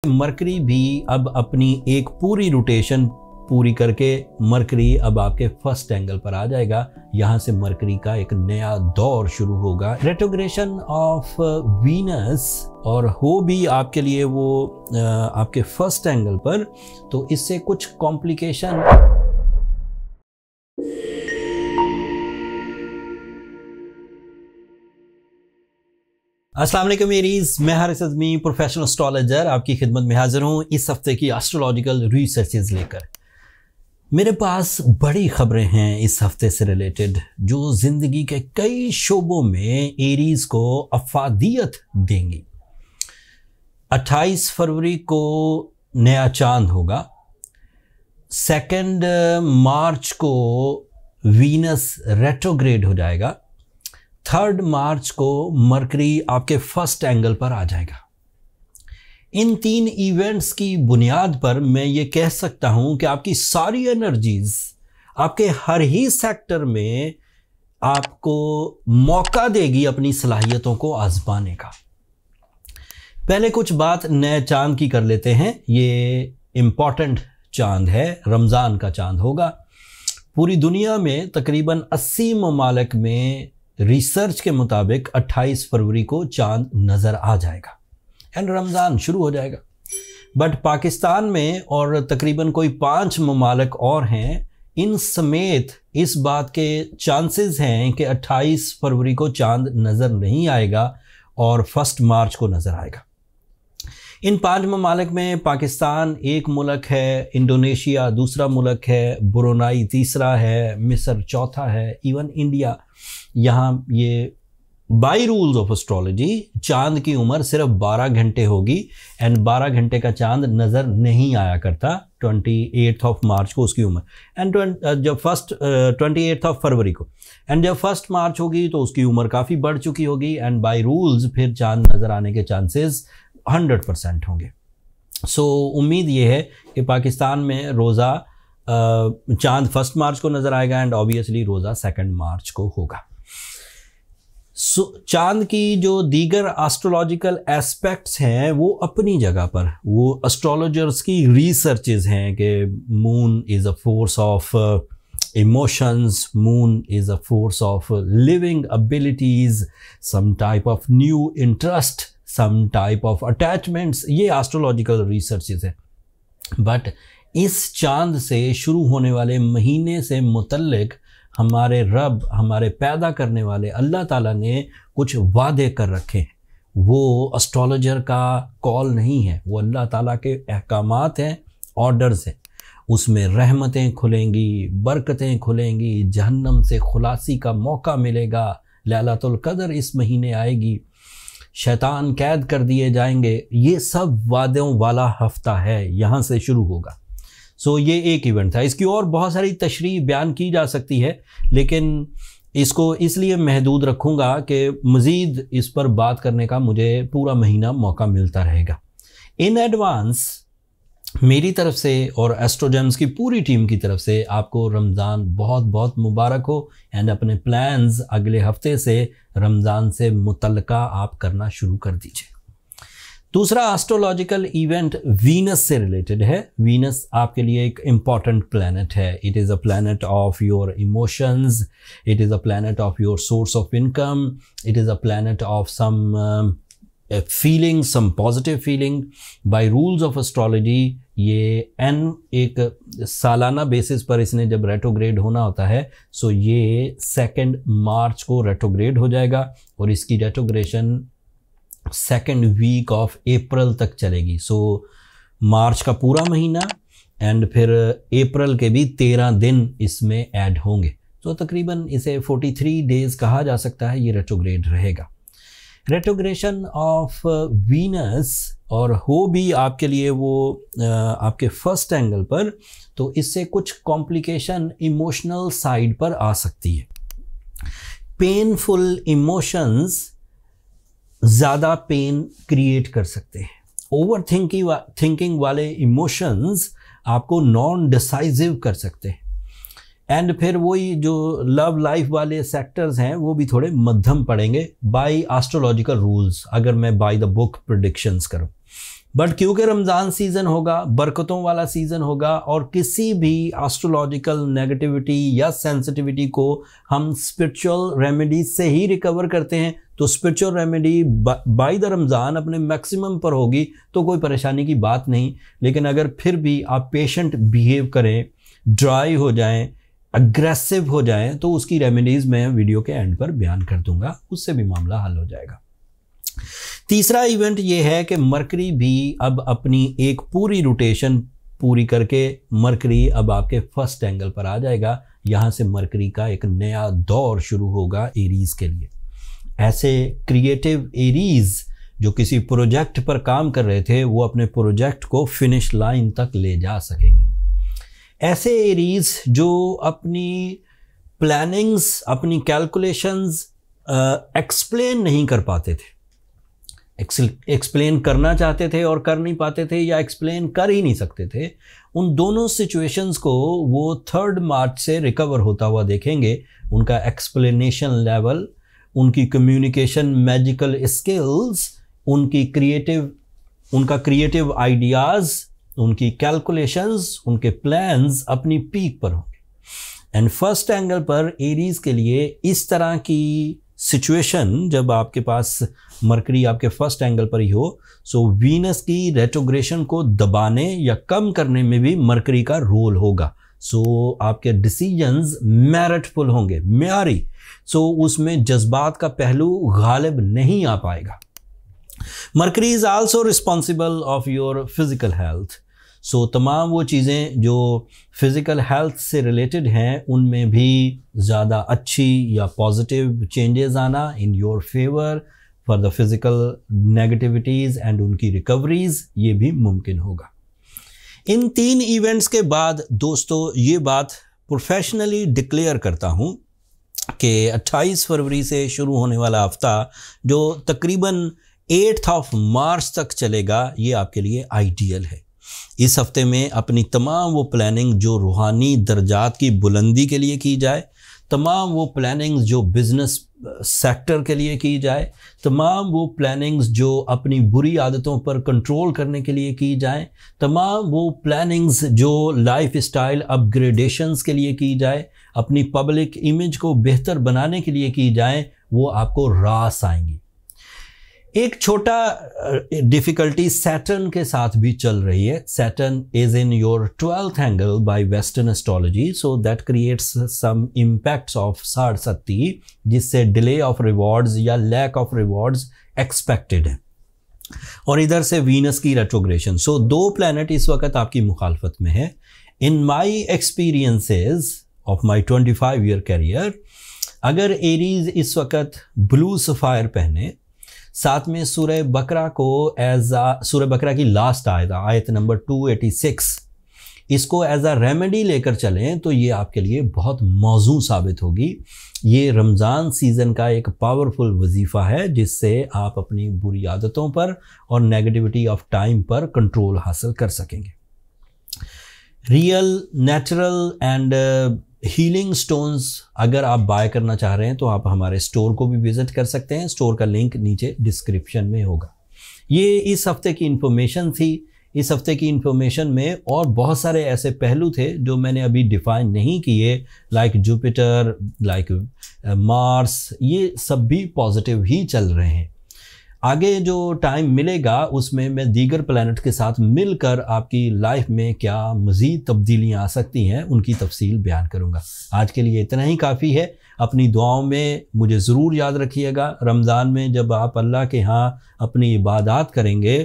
Mercury भी अब अपनी एक पूरी रोटेशन पूरी करके मरकरी अब आपके फर्स्ट एंगल पर आ जाएगा। यहाँ से मरकरी का एक नया दौर शुरू होगा। रेट्रोग्रेशन ऑफ वीनस और हो भी आपके लिए वो आपके फर्स्ट एंगल पर, तो इससे कुछ कॉम्प्लिकेशन। अस्सलाम वालेकुम मेरीज, मैं हारिस अज़मी प्रोफेशनल एस्ट्रोलॉजर आपकी खिदमत में हाजिर हूँ इस हफ्ते की एस्ट्रोलॉजिकल रिसर्चेज लेकर। मेरे पास बड़ी खबरें हैं इस हफ्ते से रिलेटेड जो ज़िंदगी के कई शोबों में एरीज़ को अफादियत देंगी। 28 फरवरी को नया चांद होगा। 2 मार्च को वीनस रेट्रोग्रेड हो जाएगा। 3 मार्च को मरकरी आपके फर्स्ट एंगल पर आ जाएगा। इन 3 इवेंट्स की बुनियाद पर मैं ये कह सकता हूं कि आपकी सारी एनर्जीज आपके हर ही सेक्टर में आपको मौका देगी अपनी सलाहियतों को आजमाने का। पहले कुछ बात नए चांद की कर लेते हैं। ये इम्पॉर्टेंट चांद है, रमज़ान का चांद होगा। पूरी दुनिया में तकरीबन 80 ममालिक में रिसर्च के मुताबिक 28 फरवरी को चांद नज़र आ जाएगा एंड रमज़ान शुरू हो जाएगा। बट पाकिस्तान में और तकरीबन कोई 5 ममालिक और हैं, इन समेत इस बात के चांसेस हैं कि 28 फरवरी को चांद नज़र नहीं आएगा और 1 मार्च को नज़र आएगा। इन 5 ममालिक में पाकिस्तान एक मुल्क है, इंडोनेशिया दूसरा मुल्क है, ब्रुनाई तीसरा है, मिस्र चौथा है, इवन इंडिया। यहाँ ये बाई रूल्स ऑफ एस्ट्रोलॉजी चांद की उम्र सिर्फ 12 घंटे होगी एंड 12 घंटे का चांद नज़र नहीं आया करता 28 मार्च को उसकी उम्र एंड जब 28 फरवरी को एंड जब 1 मार्च होगी तो उसकी उम्र काफ़ी बढ़ चुकी होगी एंड बाई रूल्स फिर चांद नज़र आने के चांसेस 100% होंगे। सो उम्मीद ये है कि पाकिस्तान में रोज़ा चांद 1 मार्च को नज़र आएगा एंड ऑब्वियसली रोज़ा 2 मार्च को होगा। चांद की जो दीगर एस्ट्रोलॉजिकल एस्पेक्ट्स हैं वो अपनी जगह पर, वो एस्ट्रोलॉजर्स की रिसर्चेज हैं कि moon is a force of emotions, moon is a force of living abilities, some type of new interest, some type of attachments, ये एस्ट्रोलॉजिकल रिसर्चेज है। बट इस चांद से शुरू होने वाले महीने से मुतल्लिक हमारे रब, हमारे पैदा करने वाले अल्लाह ताला ने कुछ वादे कर रखे हैं। वो एस्ट्रोलॉजर का कॉल नहीं है, वो अल्लाह ताला के अहकामात हैं, ऑर्डर्स हैं। उसमें रहमतें खुलेंगी, बरकतें खुलेंगी, जहन्नम से खुलासी का मौका मिलेगा, लैलतुल कदर इस महीने आएगी, शैतान कैद कर दिए जाएंगे। ये सब वादों वाला हफ्ता है, यहाँ से शुरू होगा। सो ये एक इवेंट था। इसकी और बहुत सारी तशरीह बयान की जा सकती है लेकिन इसको इसलिए महदूद रखूँगा कि मज़ीद इस पर बात करने का मुझे पूरा महीना मौका मिलता रहेगा। इन एडवांस मेरी तरफ से और एस्ट्रोजेम्स की पूरी टीम की तरफ से आपको रमज़ान बहुत बहुत मुबारक हो एंड अपने प्लान्स अगले हफ्ते से रमज़ान से मुतल्लिका आप करना शुरू कर दीजिए। दूसरा एस्ट्रोलॉजिकल इवेंट वीनस से रिलेटेड है। वीनस आपके लिए एक इम्पॉर्टेंट प्लैनेट है। It is a planet of your emotions, it is a planet of your source of income, it is a planet of some feeling, some positive feeling. By rules of astrology ये एक सालाना basis पर इसने जब retrograde होना होता है, सो ये 2 मार्च को रेट्रोग्रेड हो जाएगा और इसकी retrogression 2nd week of April तक चलेगी। सो मार्च का पूरा महीना एंड फिर अप्रैल के भी 13 दिन इसमें ऐड होंगे। तो तकरीबन इसे 43 डेज़ कहा जा सकता है, ये रेट्रोग्रेड रहेगा। रेट्रोग्रेशन ऑफ वीनस और हो भी आपके लिए वो आपके फर्स्ट एंगल पर, तो इससे कुछ कॉम्प्लिकेशन इमोशनल साइड पर आ सकती है। पेनफुल इमोशंस ज़्यादा पेन क्रिएट कर सकते हैं। ओवर थिंकिंग वाले इमोशंस आपको नॉन डिसाइसिव कर सकते हैं एंड फिर वही जो लव लाइफ वाले सेक्टर्स हैं वो भी थोड़े मध्यम पड़ेंगे बाय एस्ट्रोलॉजिकल रूल्स, अगर मैं बाय द बुक प्रेडिक्शंस करूं। बट क्योंकि रमज़ान सीज़न होगा, बरकतों वाला सीज़न होगा, और किसी भी एस्ट्रोलॉजिकल नेगेटिविटी या सेंसिटिविटी को हम स्पिरिचुअल रेमेडीज से ही रिकवर करते हैं, तो spiritual remedy by the Ramzan अपने मैक्सिमम पर होगी तो कोई परेशानी की बात नहीं। लेकिन अगर फिर भी आप पेशेंट बिहेव करें, ड्राई हो जाएं, अग्रेसिव हो जाएं, तो उसकी रेमेडीज़ मैं वीडियो के एंड पर बयान कर दूंगा, उससे भी मामला हल हो जाएगा। तीसरा इवेंट ये है कि मरकरी भी अब अपनी एक पूरी रोटेशन पूरी करके मरकरी अब आपके फर्स्ट एंगल पर आ जाएगा। यहाँ से मरकरी का एक नया दौर शुरू होगा एरीज के लिए। ऐसे क्रिएटिव एरीज जो किसी प्रोजेक्ट पर काम कर रहे थे वो अपने प्रोजेक्ट को फिनिश लाइन तक ले जा सकेंगे। ऐसे एरीज जो अपनी प्लानिंग्स, अपनी कैलकुलेशंस एक्सप्लेन नहीं कर पाते थे, एक्सप्लेन करना चाहते थे और कर नहीं पाते थे, या एक्सप्लेन कर ही नहीं सकते थे, उन दोनों सिचुएशंस को वो 3 मार्च से रिकवर होता हुआ देखेंगे। उनका एक्सप्लेनेशन लेवल, उनकी कम्युनिकेशन मैजिकल स्किल्स, उनका क्रिएटिव आइडियाज़, उनकी कैलकुलेशंस, उनके प्लान्स अपनी पीक पर होंगे। एंड फर्स्ट एंगल पर एरीज के लिए इस तरह की सिचुएशन, जब आपके पास मरकरी आपके फर्स्ट एंगल पर ही हो, सो वीनस की रेट्रोग्रेशन को दबाने या कम करने में भी मरकरी का रोल होगा। सो आपके डिसीजंस मेरिटफुल होंगे, म्यारी। सो उसमें जज्बात का पहलू गालिब नहीं आ पाएगा। Mercury is also responsible of your physical health. So तमाम वो चीज़ें जो फिज़िकल हेल्थ से रिलेटेड हैं उनमें भी ज़्यादा अच्छी या पॉजिटिव चेंजेस आना in your favour for the physical negativities and उनकी रिकवरीज़, ये भी मुमकिन होगा। इन 3 इवेंट्स के बाद दोस्तों ये बात प्रोफेशनली डिक्लेयर करता हूँ कि 28 फरवरी से शुरू होने वाला हफ्ता जो तकरीबन 8 मार्च तक चलेगा, ये आपके लिए आइडियल है। इस हफ्ते में अपनी तमाम वो प्लानिंग जो रूहानी दर्जात की बुलंदी के लिए की जाए, तमाम वो प्लानिंग्स जो बिज़नेस सेक्टर के लिए की जाए, तमाम वो प्लानिंग्स जो अपनी बुरी आदतों पर कंट्रोल करने के लिए की जाए, तमाम वो प्लानिंग्स जो लाइफ स्टाइल अपग्रेडेशंस के लिए की जाए, अपनी पब्लिक इमेज को बेहतर बनाने के लिए की जाए, वो आपको रास आएंगी। एक छोटा डिफ़िकल्टी सैटर्न के साथ भी चल रही है। Saturn is in your 12th angle by western astrology, so that creates some impacts of Sadesati, जिससे डिले ऑफ रिवॉर्ड्स या लैक ऑफ रिवॉर्ड्स एक्सपेक्टेड है। और इधर से वीनस की रेट्रोग्रेशन, सो 2 प्लैनेट इस वक्त आपकी मुखालफत में है। In my experiences of my 25 year career, अगर एरीज इस वक्त ब्लू सफ़ायर पहने, साथ में सूरह बकरा को सूरह बकरा की लास्ट आयत नंबर 286, इसको एज अ रेमेडी लेकर चलें तो ये आपके लिए बहुत मौजू साबित होगी। ये रमज़ान सीज़न का एक पावरफुल वजीफ़ा है जिससे आप अपनी बुरी आदतों पर और नेगेटिविटी ऑफ टाइम पर कंट्रोल हासिल कर सकेंगे। Real, natural and healing stones अगर आप बाय करना चाह रहे हैं तो आप हमारे स्टोर को भी विज़िट कर सकते हैं। स्टोर का लिंक नीचे डिस्क्रिप्शन में होगा। ये इस हफ्ते की इन्फॉर्मेशन थी। इस हफ्ते की इन्फॉर्मेशन में और बहुत सारे ऐसे पहलू थे जो मैंने अभी डिफ़ाइन नहीं किए, लाइक जुपिटर, लाइक मार्स, ये सब भी पॉजिटिव ही चल रहे हैं। आगे जो टाइम मिलेगा उसमें मैं दीगर प्लैनेट के साथ मिलकर आपकी लाइफ में क्या मज़ीद तब्दीलियाँ आ सकती हैं उनकी तफसील बयान करूँगा। आज के लिए इतना ही काफ़ी है। अपनी दुआओं में मुझे ज़रूर याद रखिएगा। रमज़ान में जब आप अल्लाह के यहाँ अपनी इबादत करेंगे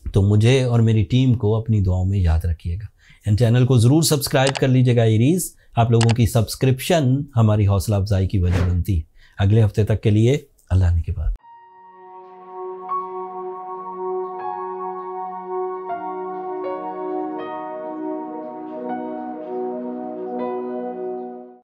तो मुझे और मेरी टीम को अपनी दुआओं में याद रखिएगा। एंड चैनल को ज़रूर सब्सक्राइब कर लीजिएगा एरीज़। आप लोगों की सब्सक्रिप्शन हमारी हौसला अफजाई की वजह बनती है। अगले हफ्ते तक के लिए अल्लाह ने के बाद।